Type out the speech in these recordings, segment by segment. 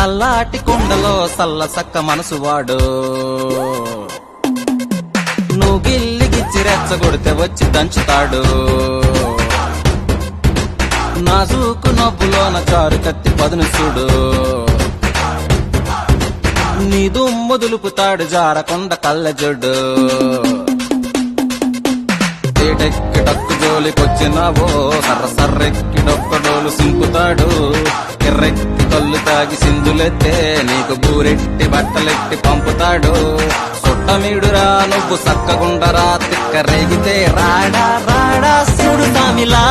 సల్లాటి కుండలో సల్ల సక్క మనసువాడు నువ్వు గిల్లిగిచ్చి రెచ్చగొడితే వచ్చి దంచుతాడు నాజూకు నవ్వులోన చారు కత్తి పదును చూడు నీ దుమ్ము దులుపుతాడు జారకొండ కళ్ళజొడ్డు తేటెక్కి డక్కు జోలికొచ్చినావో సర్ర సర్రెక్కి డొక్కడోలు సింపుతాడు ఎర్రెక్కి కళ్ళు తాగి సింధులెత్తే నీకు బూరెట్టి బట్టలెట్టి పంపుతాడు సుట్టమీడురా నువ్వు సక్కగుండరా తిక్క రేగితే రాడా రాడా సుడు తమిలా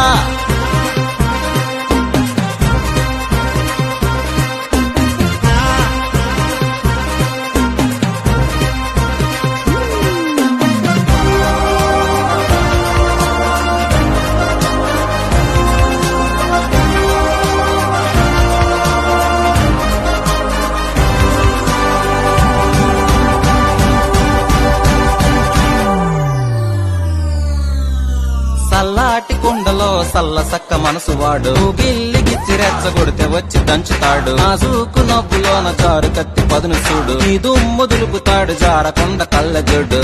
సల్లాటి కుండలో సల్ల సక్క మనసువాడు గిల్లిగిచ్చి రెచ్చగొడితే వచ్చి దంచుతాడు నాజూకు నవ్వులోన చారు కత్తి పదును చూడు నీ దుమ్ము దులుపుతాడు జారకొండ కళ్ళజొడ్డు